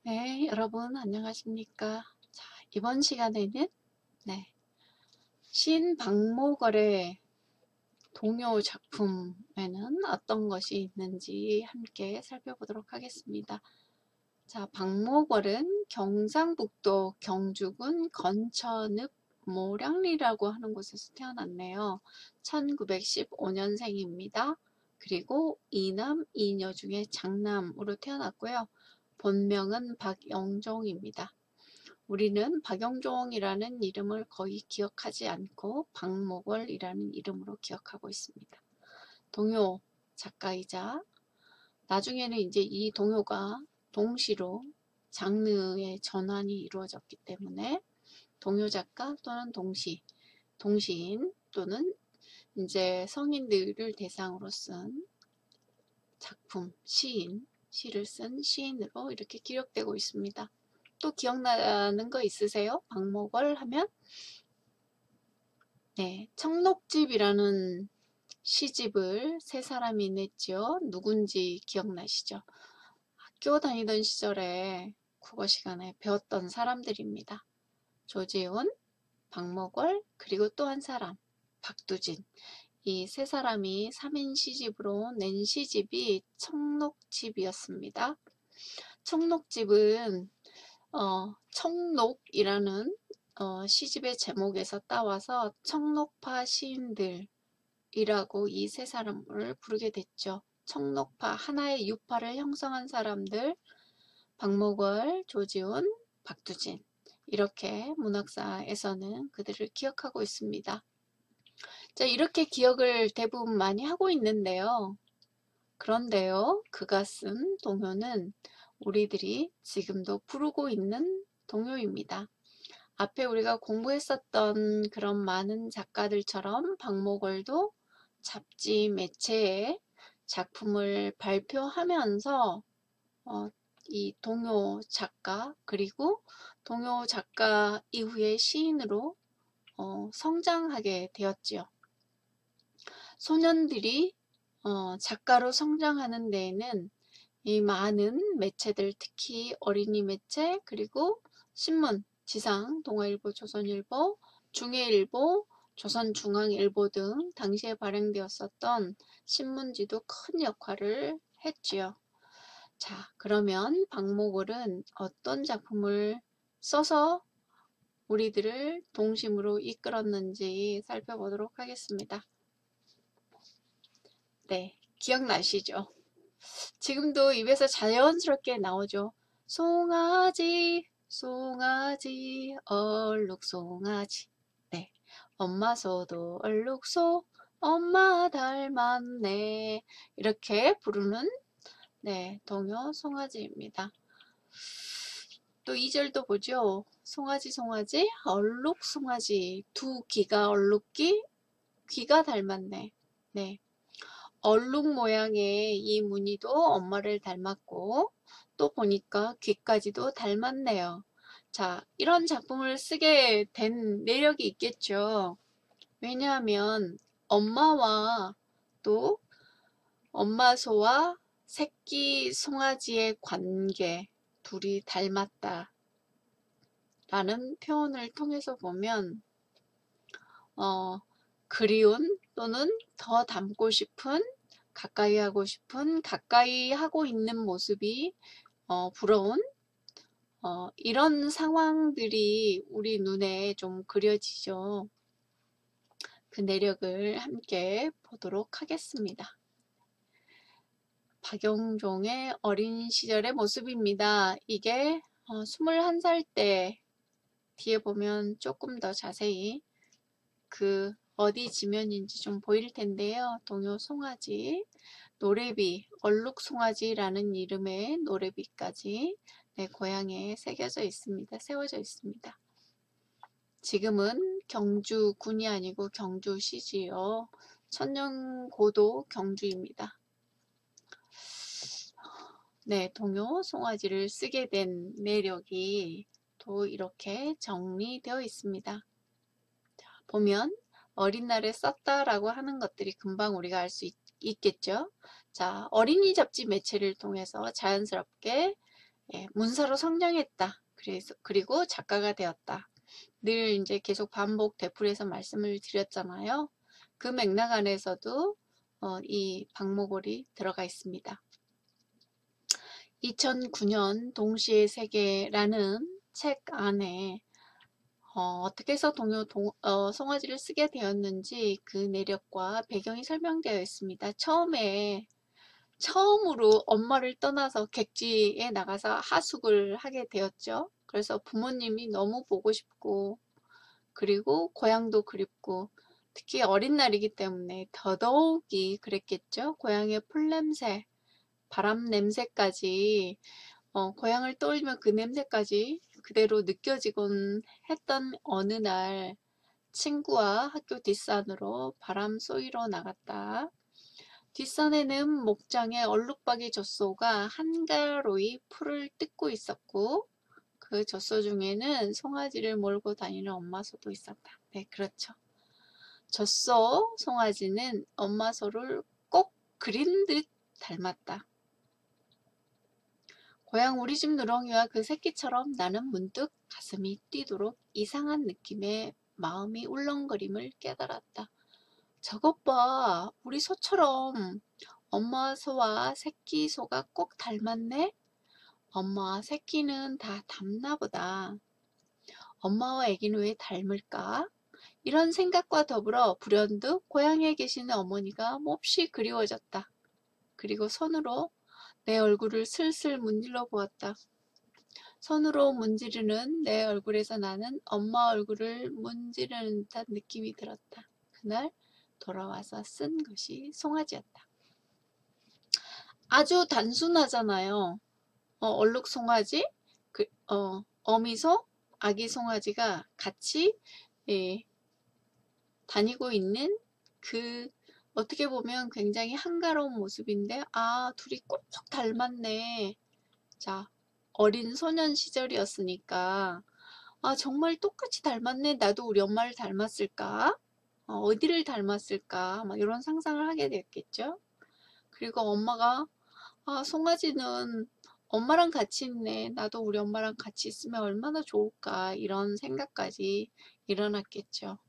네, 여러분 안녕하십니까? 자, 이번 시간에는 시인 박목월의 동요 작품에는 어떤 것이 있는지 함께 살펴보도록 하겠습니다. 자, 박목월은 경상북도 경주군 건천읍 모량리라고 하는 곳에서 태어났네요. 1915년생입니다. 그리고 이남 이녀 중에 장남으로 태어났고요. 본명은 박영종입니다. 우리는 박영종이라는 이름을 거의 기억하지 않고 박목월이라는 이름으로 기억하고 있습니다. 동요 작가이자 나중에는 이제 이 동요가 동시로 장르의 전환이 이루어졌기 때문에 동요 작가 또는 동시인 또는 이제 성인들을 대상으로 쓴 작품, 시를 쓴 시인으로 이렇게 기록되고 있습니다. 또 기억나는 거 있으세요? 박목월 하면 청록집이라는 시집을 세 사람이 냈죠. 누군지 기억나시죠? 학교 다니던 시절에 국어 시간에 배웠던 사람들입니다. 조재훈, 박목월, 그리고 또 한 사람, 박두진. 이 세 사람이 3인 시집으로 낸 시집이 청록집이었습니다. 청록집은 청록이라는 시집의 제목에서 따와서 청록파 시인들이라고 이 세 사람을 부르게 됐죠. 청록파, 하나의 유파를 형성한 사람들, 박목월, 조지훈, 박두진. 이렇게 문학사에서는 그들을 기억하고 있습니다. 자, 이렇게 기억을 대부분 많이 하고 있는데요. 그런데요, 그가 쓴 동요는 우리들이 지금도 부르고 있는 동요입니다. 앞에 우리가 공부했었던 그런 많은 작가들처럼 박목월도 잡지 매체에 작품을 발표하면서 이 동요 작가 그리고 동요 작가 이후에 시인으로 성장하게 되었지요. 소년들이 작가로 성장하는 데에는 이 많은 매체들, 특히 어린이 매체, 그리고 신문, 지상, 동아일보, 조선일보, 중해일보, 조선중앙일보 등 당시에 발행되었었던 신문지도 큰 역할을 했지요. 자, 그러면 박목월은 어떤 작품을 써서 우리들을 동심으로 이끌었는지 살펴보도록 하겠습니다. 네, 기억나시죠? 지금도 입에서 자연스럽게 나오죠. 송아지, 송아지, 얼룩송아지. 네, 엄마 소도 얼룩소, 엄마 닮았네. 이렇게 부르는 동요 송아지입니다. 또 2절도 보죠. 송아지 송아지, 얼룩송아지, 두 귀가 얼룩기, 귀가 닮았네. 네. 얼룩 모양의 이 무늬도 엄마를 닮았고 또 보니까 귀까지도 닮았네요. 자, 이런 작품을 쓰게 된 내력이 있겠죠. 왜냐하면 엄마와 또 엄마 소와 새끼 송아지의 관계, 둘이 닮았다 라는 표현을 통해서 보면 그리운 또는 더 닮고 싶은, 가까이 하고 싶은, 가까이 하고 있는 모습이 부러운 이런 상황들이 우리 눈에 좀 그려지죠. 그 내력을 함께 보도록 하겠습니다. 박영종의 어린 시절의 모습입니다. 이게 21살 때 뒤에 보면 조금 더 자세히 그 어디 지면인지 좀 보일 텐데요. 동요 송아지, 노래비, 얼룩송아지라는 이름의 노래비까지 고향에 새겨져 있습니다. 세워져 있습니다. 지금은 경주군이 아니고 경주시지요. 천년고도 경주입니다. 네, 동요 송아지를 쓰게 된 내력이 또 이렇게 정리되어 있습니다. 자, 보면 어린 날에 썼다라고 하는 것들이 금방 우리가 알 수 있겠죠. 자, 어린이 잡지 매체를 통해서 자연스럽게 예, 문서로 성장했다. 그리고 작가가 되었다. 늘 이제 계속 반복 되풀이해서 말씀을 드렸잖아요. 그 맥락 안에서도 이 박목월이 들어가 있습니다. 2009년 동시의 세계라는 책 안에 어떻게 해서 송아지를 쓰게 되었는지 그 내력과 배경이 설명되어 있습니다. 처음으로 엄마를 떠나서 객지에 나가서 하숙을 하게 되었죠. 그래서 부모님이 너무 보고 싶고 그리고 고향도 그립고 특히 어린 날이기 때문에 더더욱이 그랬겠죠. 고향의 풀냄새, 바람 냄새까지 고향을 떠올리면 그 냄새까지 그대로 느껴지곤 했던 어느 날 친구와 학교 뒷산으로 바람 쏘이러 나갔다. 뒷산에는 목장에 얼룩박이 젖소가 한가로이 풀을 뜯고 있었고 그 젖소 중에는 송아지를 몰고 다니는 엄마 소도 있었다. 네, 그렇죠. 젖소 송아지는 엄마 소를 꼭 그린 듯 닮았다. 고향 우리 집 누렁이와 그 새끼처럼 나는 문득 가슴이 뛰도록 이상한 느낌에 마음이 울렁거림을 깨달았다. 저것 봐, 우리 소처럼 엄마 소와 새끼 소가 꼭 닮았네? 엄마와 새끼는 다 닮나 보다. 엄마와 아기는 왜 닮을까? 이런 생각과 더불어 불현듯 고향에 계시는 어머니가 몹시 그리워졌다. 그리고 손으로 내 얼굴을 슬슬 문질러 보았다. 손으로 문지르는 내 얼굴에서 나는 엄마 얼굴을 문지르는 듯한 느낌이 들었다. 그날 돌아와서 쓴 것이 송아지였다. 아주 단순하잖아요. 얼룩 송아지, 어미소, 아기 송아지가 같이 예, 다니고 있는 그 어떻게 보면 굉장히 한가로운 모습인데 둘이 꼭 닮았네. 자, 어린 소년 시절이었으니까 정말 똑같이 닮았네. 나도 우리 엄마를 닮았을까? 어디를 닮았을까? 막 이런 상상을 하게 됐겠죠. 그리고 엄마가 송아지는 엄마랑 같이 있네. 나도 우리 엄마랑 같이 있으면 얼마나 좋을까. 이런 생각까지 일어났겠죠.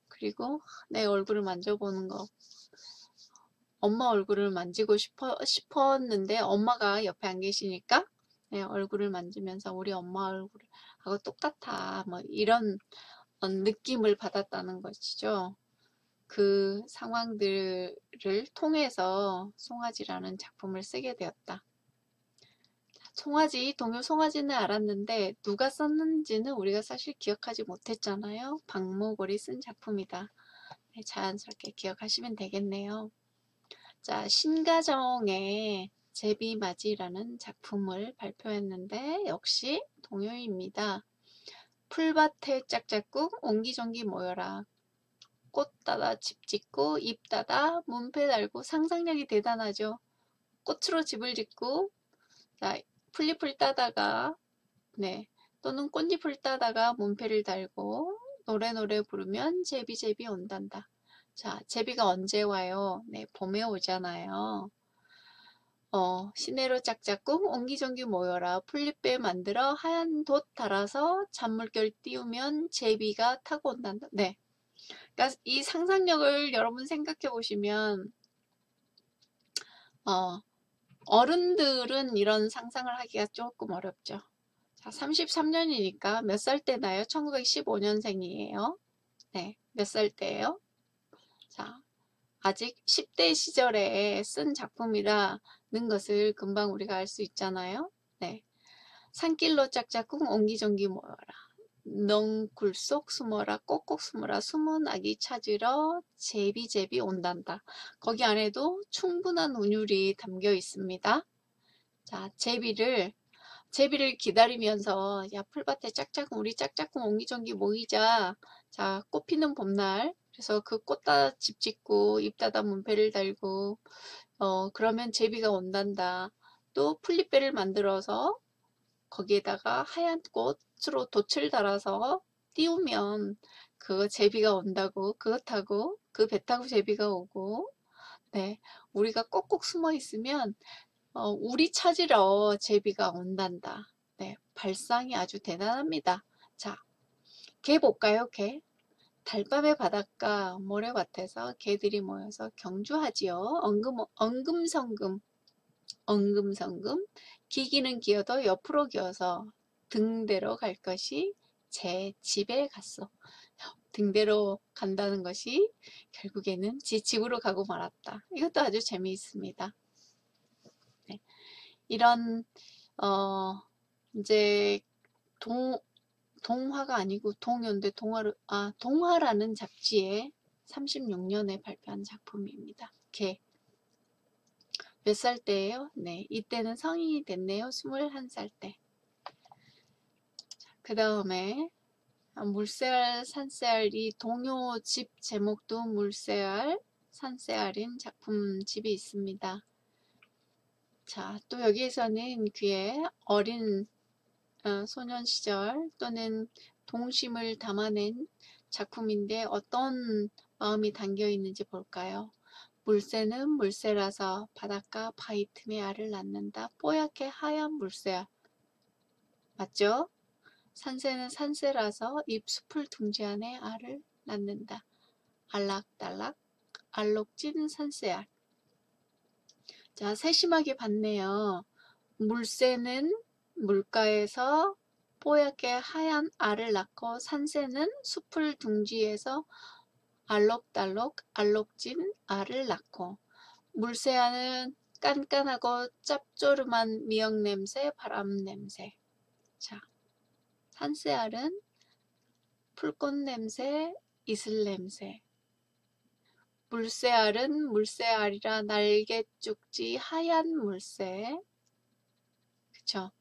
그리고 내 얼굴을 만져보는 거. 엄마 얼굴을 만지고 싶었는데 엄마가 옆에 안 계시니까 내 얼굴을 만지면서 우리 엄마 얼굴하고 똑같아. 뭐 이런 느낌을 받았다는 것이죠. 그 상황들을 통해서 송아지라는 작품을 쓰게 되었다. 동요 송아지는 알았는데 누가 썼는지는 우리가 사실 기억하지 못했잖아요. 박목월이 쓴 작품이다. 네, 자연스럽게 기억하시면 되겠네요. 자, 신가정의 제비맞이라는 작품을 발표했는데 역시 동요입니다. 풀밭에 짝짝꿍 옹기종기 모여라. 꽃 따다 집 짓고 잎 따다 문패 달고 상상력이 대단하죠. 꽃으로 집을 짓고 자, 풀잎을 따다가 네, 또는 꽃잎을 따다가 문패를 달고 노래 부르면 제비 온단다. 자, 제비가 언제 와요? 네, 봄에 오잖아요. 시내로 짝짝꿍 옹기종기 모여라. 풀잎배 만들어 하얀 돛 달아서 잔물결 띄우면 제비가 타고 온단다. 네, 그러니까 이 상상력을 여러분 생각해 보시면 어른들은 이런 상상을 하기가 조금 어렵죠. 자, 33년이니까 몇 살 때 나요? 1915년생이에요. 네, 몇 살 때예요? 자, 아직 10대 시절에 쓴 작품이라는 것을 금방 우리가 알 수 있잖아요. 네, 산길로 짝짝꿍 옹기종기 모여라. 넝굴 속 숨어라 꼭꼭 숨어라 숨은 아기 찾으러 제비 온단다. 거기 안에도 충분한 운율이 담겨 있습니다. 자, 제비를 기다리면서 야 풀밭에 짝짝꿍 우리 짝짝꿍 옹기종기 모이자. 자, 꽃 피는 봄날 그래서 그 꽃 따다 집 짓고 잎 따다 문패를 달고 그러면 제비가 온단다. 또 풀잎배를 만들어서 거기에다가 하얀 꽃으로 돛을 달아서 띄우면 그 제비가 온다고 그거 타고 그 배 타고 제비가 오고 네 우리가 꼭꼭 숨어 있으면 우리 찾으러 제비가 온단다. 발상이 아주 대단합니다. 자, 개 볼까요? 개. 달밤의 바닷가 모래밭에서 개들이 모여서 경주하지요. 엉금성금 기기는 기어도 옆으로 기어서 등대로 갈 것이 제 집에 갔어. 등대로 간다는 것이 결국에는 지 집으로 가고 말았다. 이것도 아주 재미있습니다. 네. 이런 이제 동화가 아니고 동요인데 동화라는 잡지에 36년에 발표한 작품입니다. 개. 몇 살 때예요? 네, 이때는 성인이 됐네요. 21살 때. 그 다음에 물새알, 산새알, 이 동요 집 제목도 물새알, 산새알인 작품집이 있습니다. 자, 또 여기에서는 그의 어린 소년 시절 또는 동심을 담아낸 작품인데 어떤 마음이 담겨 있는지 볼까요? 물새는 물새라서 바닷가 바위 틈에 알을 낳는다. 뽀얗게 하얀 물새알. 맞죠? 산새는 산새라서 잎숲을 둥지 안에 알을 낳는다. 알락달락 알록진 산새알. 자, 세심하게 봤네요. 물새는 물가에서 뽀얗게 하얀 알을 낳고 산새는 숲을 둥지에서 알록달록 알록진 알을 낳고 물새알은 깐깐하고 짭조름한 미역 냄새, 바람 냄새. 자, 산새알은 풀꽃 냄새, 이슬 냄새. 물새알은 물새알이라 날개 쭉지 하얀 물새. 그쵸?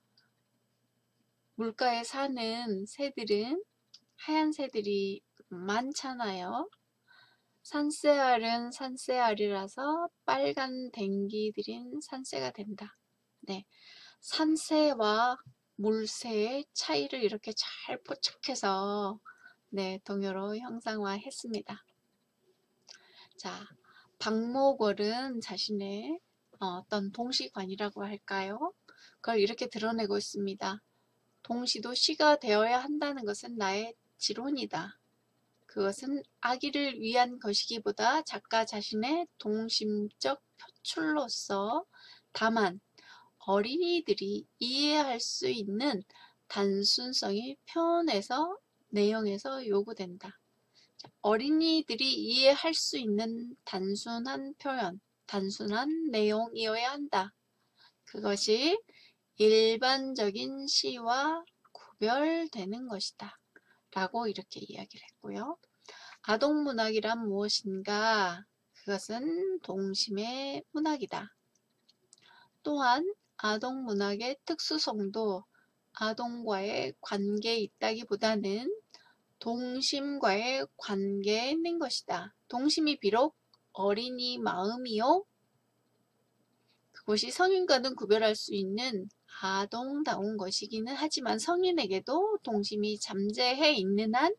물가에 사는 새들은 하얀 새들이 많잖아요. 산새알은 산새알이라서 빨간 댕기들인 산새가 된다. 네, 산새와 물새의 차이를 이렇게 잘 포착해서 네, 동요로 형상화했습니다. 자, 박목월은 자신의 어떤 동시관이라고 할까요? 그걸 이렇게 드러내고 있습니다. 동시도 시가 되어야 한다는 것은 나의 지론이다. 그것은 악의를 위한 것이기보다 작가 자신의 동심적 표출로서 다만 어린이들이 이해할 수 있는 단순성이 표현에서 내용에서 요구된다. 어린이들이 이해할 수 있는 단순한 표현, 단순한 내용이어야 한다. 그것이 일반적인 시와 구별되는 것이다. 라고 이렇게 이야기를 했고요. 아동문학이란 무엇인가? 그것은 동심의 문학이다. 또한 아동문학의 특수성도 아동과의 관계에 있다기보다는 동심과의 관계에 있는 것이다. 동심이 비록 어린이 마음이요. 그것이 성인과는 구별할 수 있는 아동다운 것이기는 하지만 성인에게도 동심이 잠재해 있는 한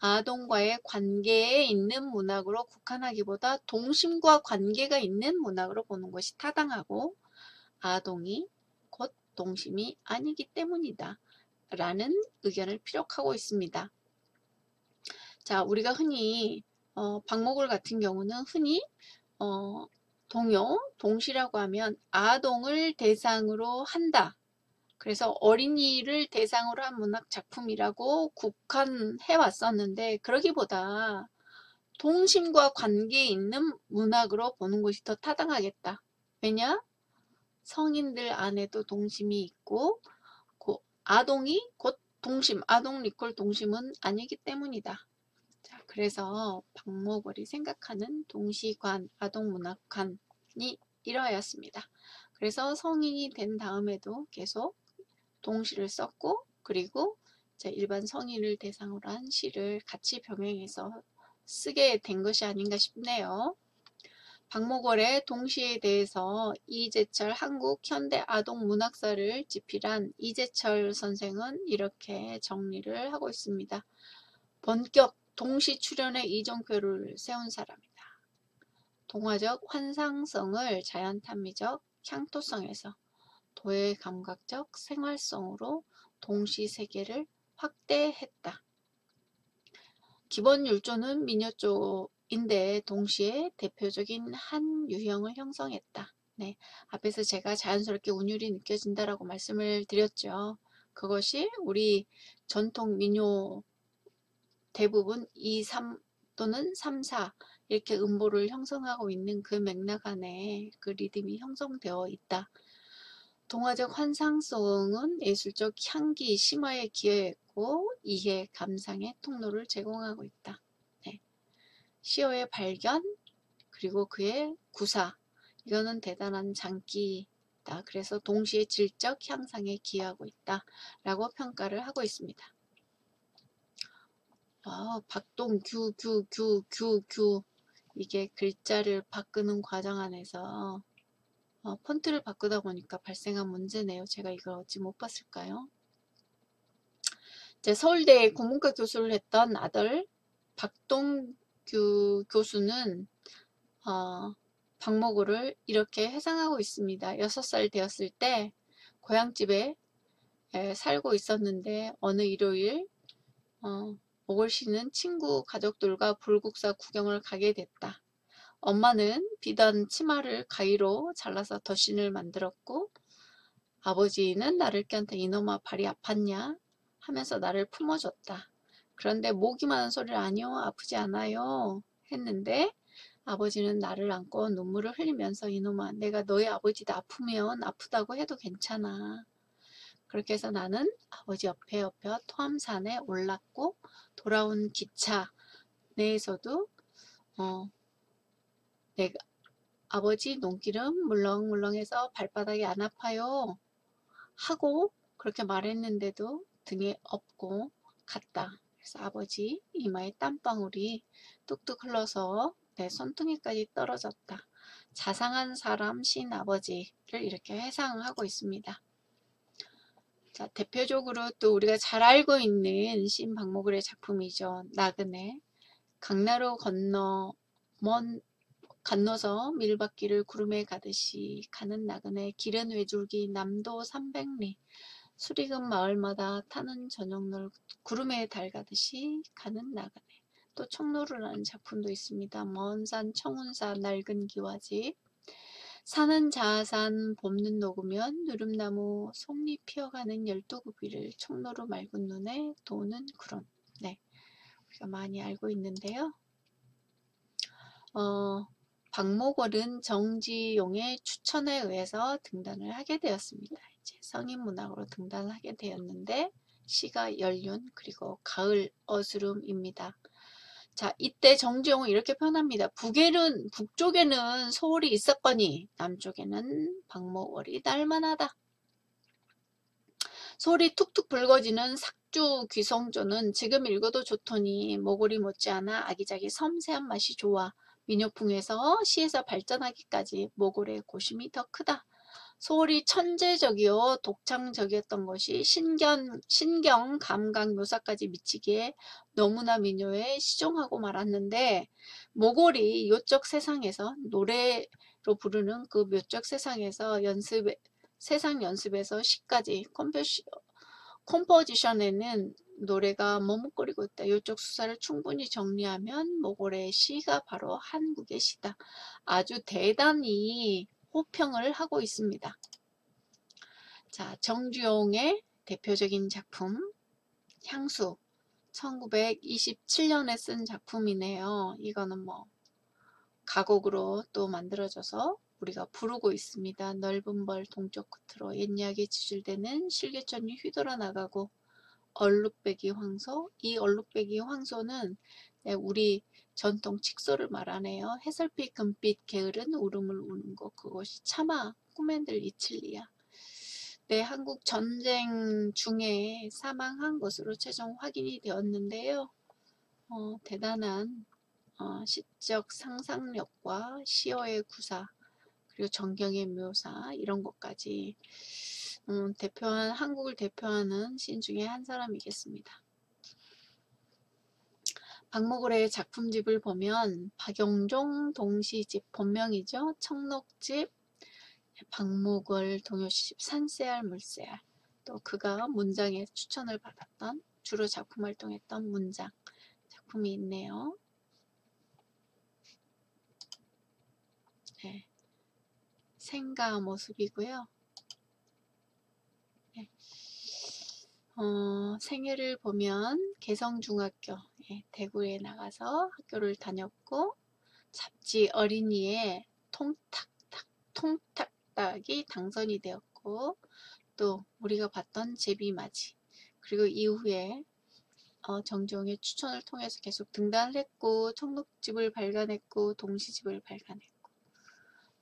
아동과의 관계에 있는 문학으로 국한하기보다 동심과 관계가 있는 문학으로 보는 것이 타당하고 아동이 곧 동심이 아니기 때문이다. 라는 의견을 피력하고 있습니다. 자, 우리가 흔히 박목월 같은 경우는 흔히 동요, 동시라고 하면 아동을 대상으로 한다. 그래서 어린이를 대상으로 한 문학 작품이라고 국한해 왔었는데 그러기보다 동심과 관계 있는 문학으로 보는 것이 더 타당하겠다. 왜냐? 성인들 안에도 동심이 있고 아동이 곧 동심, 아동 리콜 동심은 아니기 때문이다. 자, 그래서 박목월이 생각하는 동시관, 아동문학관이 이러하였습니다. 그래서 성인이 된 다음에도 계속 동시를 썼고 그리고 일반 성인을 대상으로 한 시를 같이 병행해서 쓰게 된 것이 아닌가 싶네요. 박목월의 동시에 대해서 이재철 한국현대아동문학사를 집필한 이재철 선생은 이렇게 정리를 하고 있습니다. 본격 동시 출연의 이정표를 세운 사람이다. 동화적 환상성을 자연탄미적 향토성에서 도의 감각적 생활성으로 동시 세계를 확대했다. 기본 율조는 민요 쪽인데 동시에 대표적인 한 유형을 형성했다. 네, 앞에서 제가 자연스럽게 운율이 느껴진다라고 말씀을 드렸죠. 그것이 우리 전통 민요 대부분 2, 3 또는 3, 4 이렇게 음보를 형성하고 있는 그 맥락 안에 그 리듬이 형성되어 있다. 동화적 환상성은 예술적 향기, 심화에 기여했고 이해, 감상의 통로를 제공하고 있다. 네. 시어의 발견 그리고 그의 구사 이거는 대단한 장기다. 그래서 동시에 질적 향상에 기여하고 있다 라고 평가를 하고 있습니다. 박동 규 이게 글자를 바꾸는 과정 안에서 폰트를 바꾸다 보니까 발생한 문제네요. 제가 이걸 어찌 못 봤을까요? 서울대 국문과 교수를 했던 아들 박동규 교수는 박모고를 이렇게 회상하고 있습니다. 6살 되었을 때 고향집에 살고 있었는데 어느 일요일 모골씨는 친구 가족들과 불국사 구경을 가게 됐다. 엄마는 비던 치마를 가위로 잘라서 덧신을 만들었고 아버지는 나를 껴안고 이놈아 발이 아팠냐 하면서 나를 품어줬다. 그런데 목이 마는 소리를 아니요 아프지 않아요 했는데 아버지는 나를 안고 눈물을 흘리면서 이놈아 내가 너희 아버지도 아프면 아프다고 해도 괜찮아. 그렇게 해서 나는 아버지 옆에 토암산에 올랐고 돌아온 기차 내에서도 내가 아버지 눈기름 물렁물렁해서 발바닥이 안 아파요 하고 그렇게 말했는데도 등에 업고 갔다. 그래서 아버지 이마에 땀방울이 뚝뚝 흘러서 내 손등에까지 떨어졌다. 자상한 사람 신아버지를 이렇게 회상하고 있습니다. 자, 대표적으로 또 우리가 잘 알고 있는 신박모글의 작품이죠. 나그네. 강나루 건너서 밀밭길을 구름에 가듯이 가는 나그네. 길은 외줄기 남도 300리. 수리금 마을마다 타는 저녁놀 구름에 달 가듯이 가는 나그네. 또 청노루라는 작품도 있습니다. 먼 산 청운산 낡은 기와집. 산은 자산 봄눈 녹으면 누름나무 속잎 피어가는 12구비를 청노루 맑은 눈에 도는 구름. 네, 우리가 많이 알고 있는데요. 박모골은 정지용의 추천에 의해서 등단을 하게 되었습니다. 이제 성인문학으로 등단을 하게 되었는데 시가 연륜 그리고 가을 어스름입니다. 자, 이때 정지용은 이렇게 표현합니다. 북쪽에는 소월이 있었거니 남쪽에는 박모월이 날만하다. 소리 툭툭 붉어지는 삭주 귀성조는 지금 읽어도 좋더니 모골이 못지않아 아기자기 섬세한 맛이 좋아 민요풍에서 시에서 발전하기까지 모골의 고심이 더 크다. 소월이 천재적이요 독창적이었던 것이 신경 감각 묘사까지 미치기에 너무나 민요에 시종하고 말았는데 모골이 요쪽 세상에서 노래로 부르는 그 묘적 세상에서 세상 연습에서 시까지 컴포지션에는 노래가 머뭇거리고 있다. 이쪽 수사를 충분히 정리하면 모골의 시가 바로 한국의 시다. 아주 대단히 호평을 하고 있습니다. 자, 정주용의 대표적인 작품 향수 1927년에 쓴 작품이네요. 이거는 뭐 가곡으로 또 만들어져서 우리가 부르고 있습니다. 넓은 벌 동쪽 끝으로 옛약에 지줄대는 실개천이 휘돌아 나가고 얼룩배기 황소. 이 얼룩배기 황소는 우리 전통 칙소를 말하네요. 해설빛 금빛 게으른 울음을 우는 것 그것이 차마 꿈엔들 이칠리야. 네, 한국 전쟁 중에 사망한 것으로 최종 확인이 되었는데요. 대단한 시적 상상력과 시어의 구사 그리고 정경의 묘사 이런 것까지 한국을 대표하는 신 중에 한 사람이겠습니다. 박모골의 작품집을 보면 박영종 동시집 본명이죠. 청록집, 박모골 동요시집 산세알 물세알 또 그가 문장에 추천을 받았던, 주로 작품 활동했던 문장, 작품이 있네요. 네, 생가 모습이고요. 네. 생애를 보면 개성중학교, 대구에 나가서 학교를 다녔고, 잡지 어린이에 통탁탁이 당선이 되었고, 또 우리가 봤던 제비맞이, 그리고 이후에 정지용의 추천을 통해서 계속 등단을 했고, 청록집을 발간했고, 동시집을 발간했고,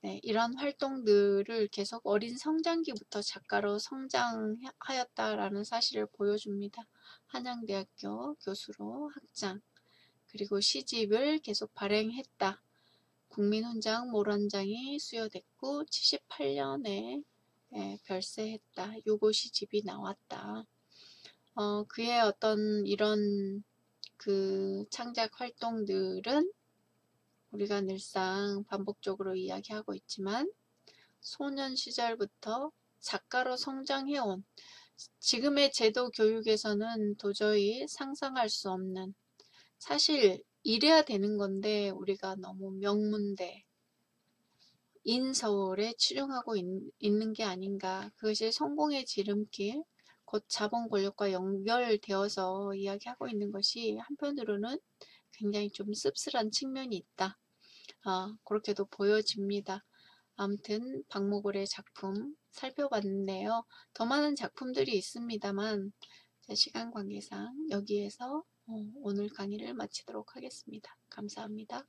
네, 이런 활동들을 계속 어린 성장기부터 작가로 성장하였다라는 사실을 보여줍니다. 한양대학교 교수로 학장, 그리고 시집을 계속 발행했다. 국민훈장, 모란장이 수여됐고 78년에 별세했다. 요거 시집이 나왔다. 그의 어떤 이런 그 창작 활동들은 우리가 늘상 반복적으로 이야기하고 있지만 소년 시절부터 작가로 성장해온, 지금의 제도 교육에서는 도저히 상상할 수 없는, 사실 이래야 되는 건데 우리가 너무 명문대, 인서울에 치중하고 있는 게 아닌가. 그것이 성공의 지름길, 곧 자본 권력과 연결되어서 이야기하고 있는 것이 한편으로는 굉장히 좀 씁쓸한 측면이 있다. 그렇게도 보여집니다. 아무튼 박모골의 작품 살펴봤는데요. 더 많은 작품들이 있습니다만 제 시간 관계상 여기에서 오늘 강의를 마치도록 하겠습니다. 감사합니다.